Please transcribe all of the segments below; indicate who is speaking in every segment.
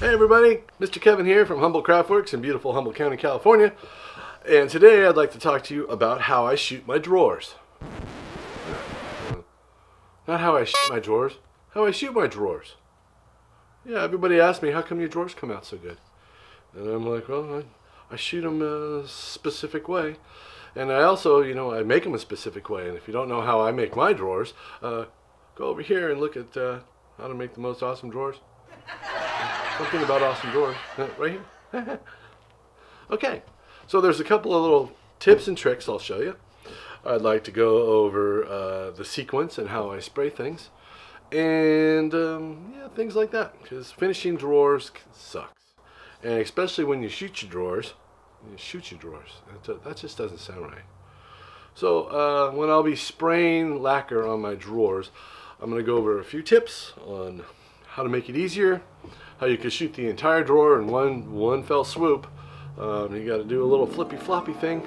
Speaker 1: Hey everybody, Mr. Kevin here from HumboldtCraftworks in beautiful Humboldt County, California. And today I'd like to talk to you about how I shoot my drawers. Not how I shoot my drawers, how I shoot my drawers. Yeah, everybody asks me, how come your drawers come out so good? And I'm like, well, I shoot them a specific way. And I also, I make them a specific way. And if you don't know how I make my drawers, go over here and look at how to make the most awesome drawers. Something about awesome drawers, right here. Okay, so there's a couple of little tips and tricks I'll show you. I'd like to go over the sequence and how I spray things, and things like that. Because finishing drawers sucks, and especially when you shoot your drawers. That just doesn't sound right. So when I'll be spraying lacquer on my drawers, I'm going to go over a few tips on how to make it easier, how you can shoot the entire drawer in one fell swoop. You got to do a little flippy floppy thing,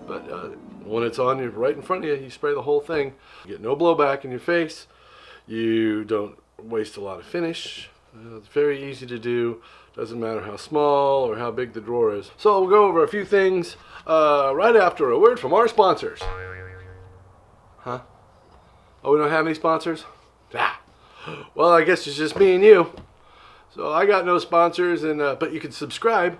Speaker 1: but when it's on you right in front of you, you spray the whole thing. You get no blowback in your face. You don't waste a lot of finish. It's very easy to do. Doesn't matter how small or how big the drawer is. So we'll go over a few things right after a word from our sponsors. Huh? Oh, we don't have any sponsors? Ah. Well, I guess it's just me and you. So I got no sponsors, but you can subscribe.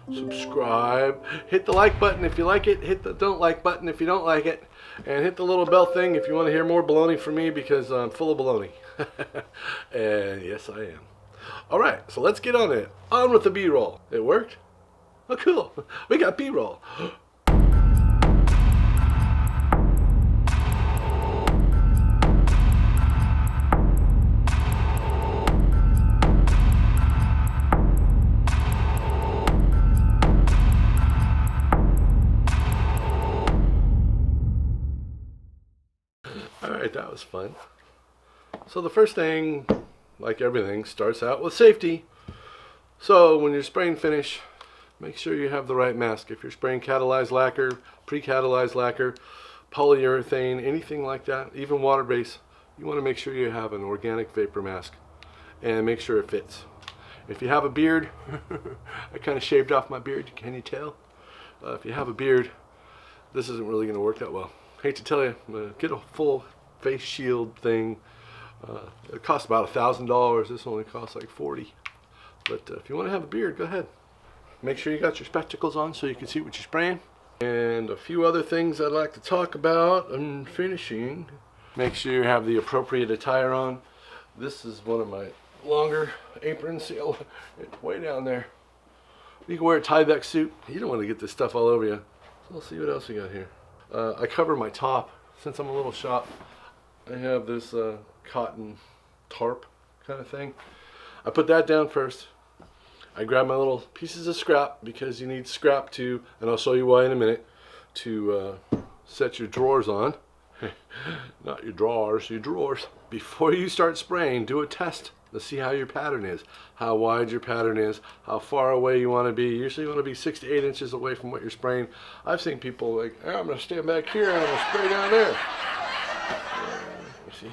Speaker 1: Hit the like button if you like it. Hit the don't like button if you don't like it. And hit the little bell thing if you want to hear more baloney from me, because I'm full of baloney. And yes, I am. All right, so let's get on it. On with the B-roll. It worked? Oh, cool. We got B-roll. Alright, that was fun. So the first thing, like everything, starts out with safety. So when you're spraying finish, make sure you have the right mask. If you're spraying catalyzed lacquer, pre-catalyzed lacquer, polyurethane, anything like that, even water-based, you want to make sure you have an organic vapor mask and make sure it fits. If you have a beard, I kind of shaved off my beard, can you tell? If you have a beard, this isn't really going to work that well. Hate to tell you, get a full face shield thing. It costs about $1,000. This only costs like $40. But if you want to have a beard, go ahead. Make sure you got your spectacles on so you can see what you're spraying. And a few other things I'd like to talk about in finishing. Make sure you have the appropriate attire on. This is one of my longer aprons. See, it's way down there. You can wear a Tyvek suit. You don't want to get this stuff all over you. So let's see what else we got here. I cover my top. Since I'm a little shop, I have this cotton tarp kind of thing. I put that down first. I grab my little pieces of scrap, because you need scrap to, and I'll show you why in a minute, to set your drawers on. Not your drawers, your drawers. Before you start spraying, do a test to see how your pattern is, how wide your pattern is, how far away you want to be. Usually you want to be 6 to 8 inches away from what you're spraying. I've seen people like, oh, I'm going to stand back here and I'm going to spray down there. See,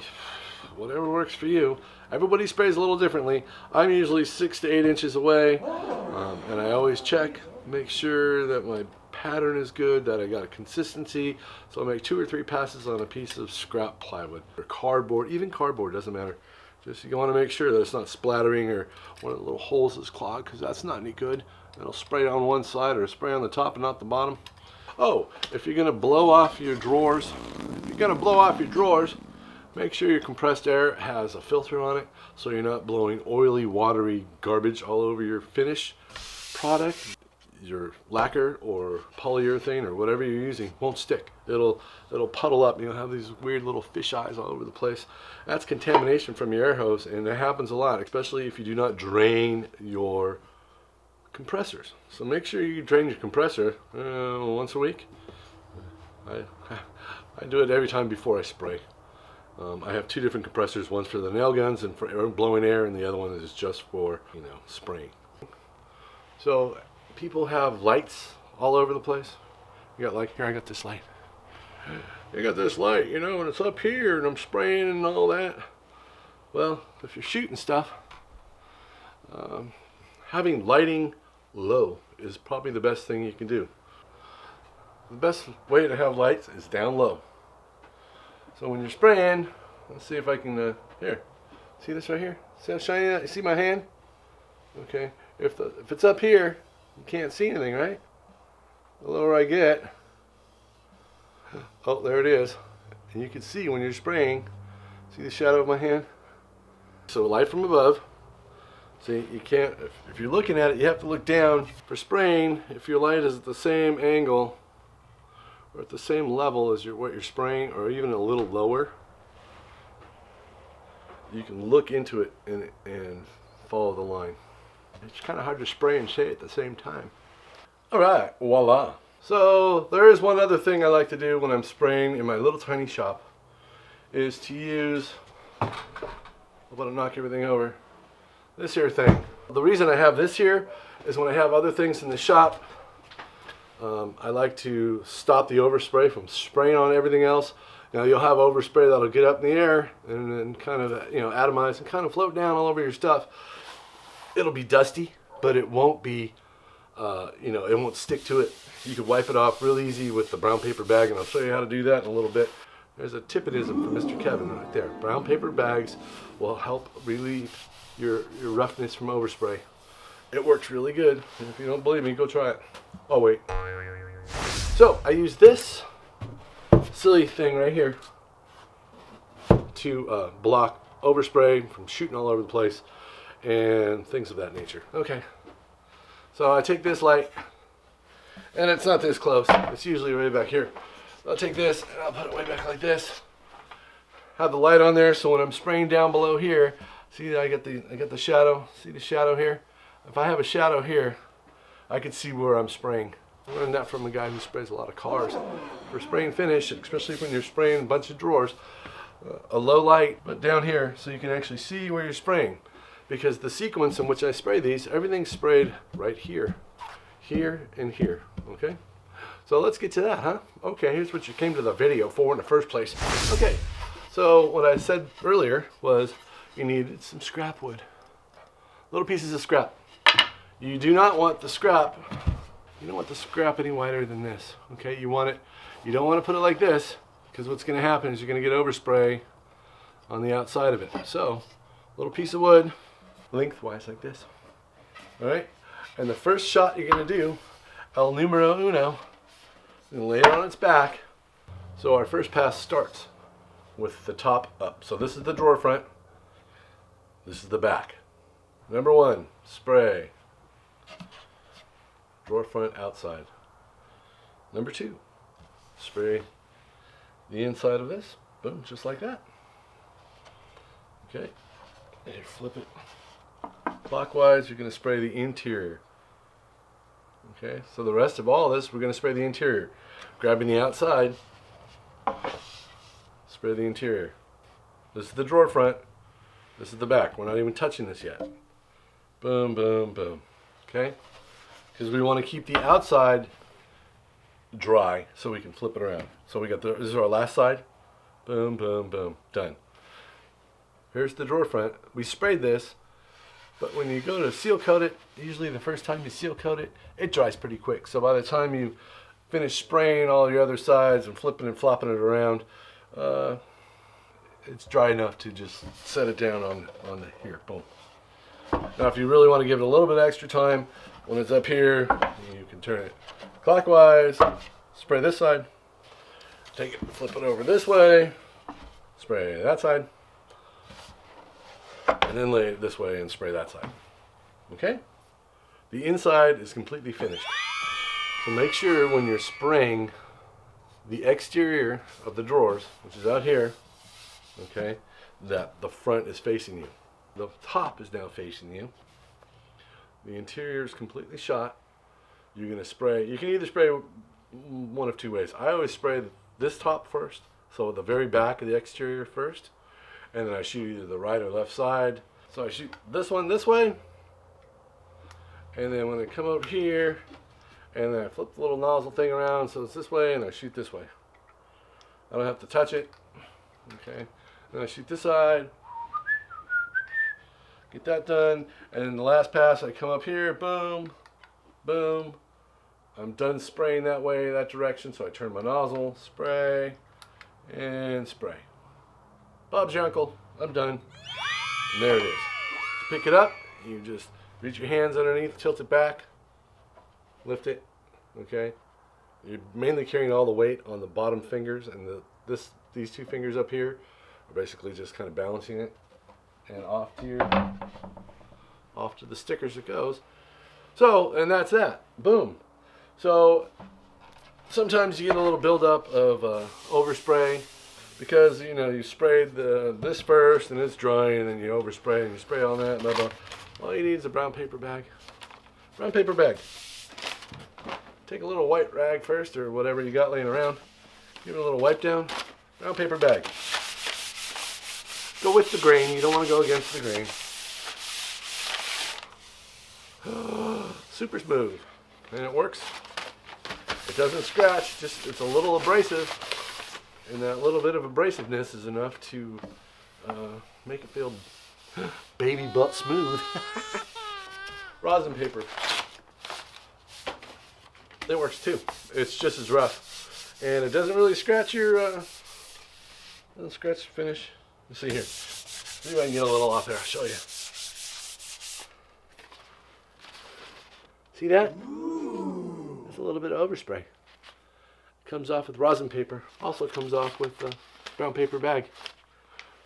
Speaker 1: whatever works for you. Everybody sprays a little differently. I'm usually 6 to 8 inches away, and I always check, make sure that my pattern is good, that I got a consistency. So I make 2 or 3 passes on a piece of scrap plywood or cardboard. Even cardboard, doesn't matter. Just you want to make sure that it's not splattering or one of the little holes is clogged, because that's not any good. It'll spray on one side or spray on the top and not the bottom. Oh, if you're going to blow off your drawers, make sure your compressed air has a filter on it, so you're not blowing oily, watery garbage all over your finish product. Your lacquer or polyurethane or whatever you're using won't stick. It'll puddle up. You'll have these weird little fish eyes all over the place. That's contamination from your air hose, and it happens a lot, especially if you do not drain your compressors. So make sure you drain your compressor once a week. I do it every time before I spray. I have 2 different compressors. One's for the nail guns and for blowing air, and the other one is just for spraying. So people have lights all over the place. You got like, here, I got this light. I got this light, and it's up here, and I'm spraying and all that. Well, if you're shooting stuff, Having lighting low is probably the best thing you can do. The best way to have lights is down low. So when you're spraying, let's see if I can, here, see this right here? See how shiny that? You see my hand? Okay, if it's up here, you can't see anything, right? The lower I get, oh, there it is. And you can see when you're spraying, see the shadow of my hand? So light from above. See, you can't, if you're looking at it, you have to look down. For spraying, if your light is at the same angle, or at the same level as what you're spraying, or even a little lower, you can look into it and follow the line. It's kind of hard to spray and say at the same time. Alright, voila. So there is one other thing I like to do when I'm spraying in my little tiny shop, is to use, I'm going to knock everything over, this here thing. The reason I have this here is when I have other things in the shop, I like to stop the overspray from spraying on everything else. Now you'll have overspray that'll get up in the air and then kind of, atomize and kind of float down all over your stuff. It'll be dusty, but it won't be, it won't stick to it. You can wipe it off real easy with the brown paper bag, and I'll show you how to do that in a little bit. There's a tip-it-ism from Mr. Kevin right there. Brown paper bags will help relieve your roughness from overspray. It works really good. And if you don't believe me, go try it. Oh, wait. So I use this silly thing right here to block overspray from shooting all over the place and things of that nature. Okay. So I take this light, and it's not this close. It's usually right back here. I'll take this and I'll put it way back like this. Have the light on there, so when I'm spraying down below here, see that I get the shadow. See the shadow here? If I have a shadow here, I can see where I'm spraying. I learned that from a guy who sprays a lot of cars. For spray and finish, especially when you're spraying a bunch of drawers, a low light, but down here, so you can actually see where you're spraying. Because the sequence in which I spray these, everything's sprayed right here, here, and here. Okay. So let's get to that, huh? Okay, here's what you came to the video for in the first place. Okay, so what I said earlier was you needed some scrap wood. Little pieces of scrap. You do not want the scrap, you don't want the scrap any wider than this. Okay, you don't want to put it like this, because what's going to happen is you're going to get overspray on the outside of it. So, little piece of wood, lengthwise like this. Alright, and the first shot you're going to do, el numero uno, and lay it on its back. So our first pass starts with the top up. So this is the drawer front, this is the back. Number one, spray. Drawer front outside. Number two, spray the inside of this. Boom, just like that. Okay, and you flip it clockwise, you're going to spray the interior. Okay, so the rest of all this, we're going to spray the interior. Grabbing the outside, spray the interior. This is the drawer front, this is the back. We're not even touching this yet. Boom, boom, boom. Okay? Because we want to keep the outside dry so we can flip it around. So we got this is our last side. Boom, boom, boom. Done. Here's the drawer front. We sprayed this, but when you go to seal coat it, usually the first time you seal coat it, it dries pretty quick. So by the time you finish spraying all your other sides and flipping and flopping it around, it's dry enough to just set it down on the here. Boom. Now if you really want to give it a little bit extra time, when it's up here, you can turn it clockwise, spray this side, take it, flip it over this way, spray that side, and then lay it this way and spray that side. Okay? The inside is completely finished. So make sure when you're spraying the exterior of the drawers, which is out here, okay, that the front is facing you. The top is now facing you. The interior is completely shot. You're going to spray, you can either spray one of two ways. I always spray this top first, so the very back of the exterior first, and then I shoot either the right or left side. So I shoot this one this way, and then when I come over here, and then I flip the little nozzle thing around so it's this way, and I shoot this way. I don't have to touch it. Okay, then I shoot this side, Get that done, and then the last pass, I come up here, boom, boom. I'm done spraying that way, that direction, so I turn my nozzle, spray, and spray. Bob's your uncle. I'm done. And there it is. To pick it up, you just reach your hands underneath, tilt it back, lift it, okay? You're mainly carrying all the weight on the bottom fingers, and these two fingers up here are basically just kind of balancing it, and off to the stickers it goes. So, and that's that. Boom. So sometimes you get a little buildup of overspray because you sprayed this first and it's drying, and then you overspray and you spray on that and blah blah. All you need is a brown paper bag. Brown paper bag. Take a little white rag first or whatever you got laying around. Give it a little wipe down. Brown paper bag. Go with the grain. You don't want to go against the grain. Super smooth. And it works. It doesn't scratch. It's a little abrasive. And that little bit of abrasiveness is enough to make it feel baby butt smooth. Rosin paper. It works too. It's just as rough. And it doesn't really scratch your doesn't scratch the finish. Let's see here. See if I can get a little off there. I'll show you. See that? That's a little bit of overspray. Comes off with rosin paper. Also comes off with a brown paper bag.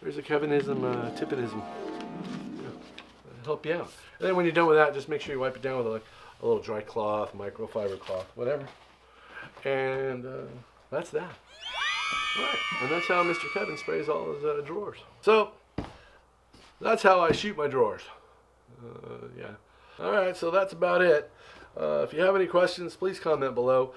Speaker 1: There's a Kevinism, Tippinism. It'll help you out. And then when you're done with that, just make sure you wipe it down with a little dry cloth, microfiber cloth, whatever. And that's that. All right, and that's how Mr. Kevin sprays all his drawers. So, that's how I shoot my drawers. Yeah. All right, so that's about it. If you have any questions, please comment below.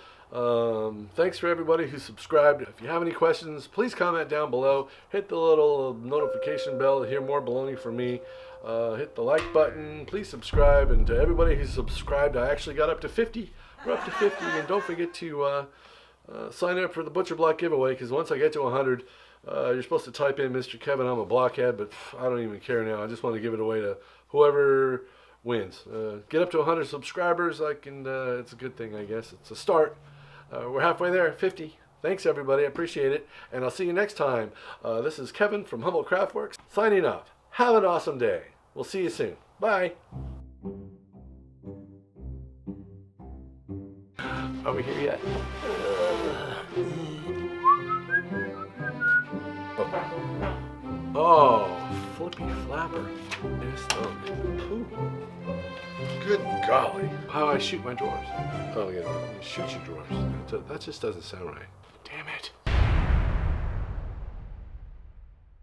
Speaker 1: Thanks for everybody who subscribed. If you have any questions, please comment down below. Hit the little notification bell to hear more baloney from me. Hit the like button. Please subscribe. And to everybody who subscribed, I actually got up to 50. We're up to 50. And don't forget to sign up for the Butcher Block giveaway, because once I get to 100, you're supposed to type in Mr. Kevin, I'm a blockhead, but I don't even care now. I just want to give it away to whoever wins. Get up to 100 subscribers. It's a good thing, I guess. It's a start. We're halfway there, 50. Thanks, everybody. I appreciate it. And I'll see you next time. This is Kevin from HumboldtCraftworks signing off. Have an awesome day. We'll see you soon. Bye. Are we here yet? Oh, flippy flapper. Ooh. Good golly. How I shoot my drawers. Oh, yeah, shoot your drawers. That just doesn't sound right. Damn it.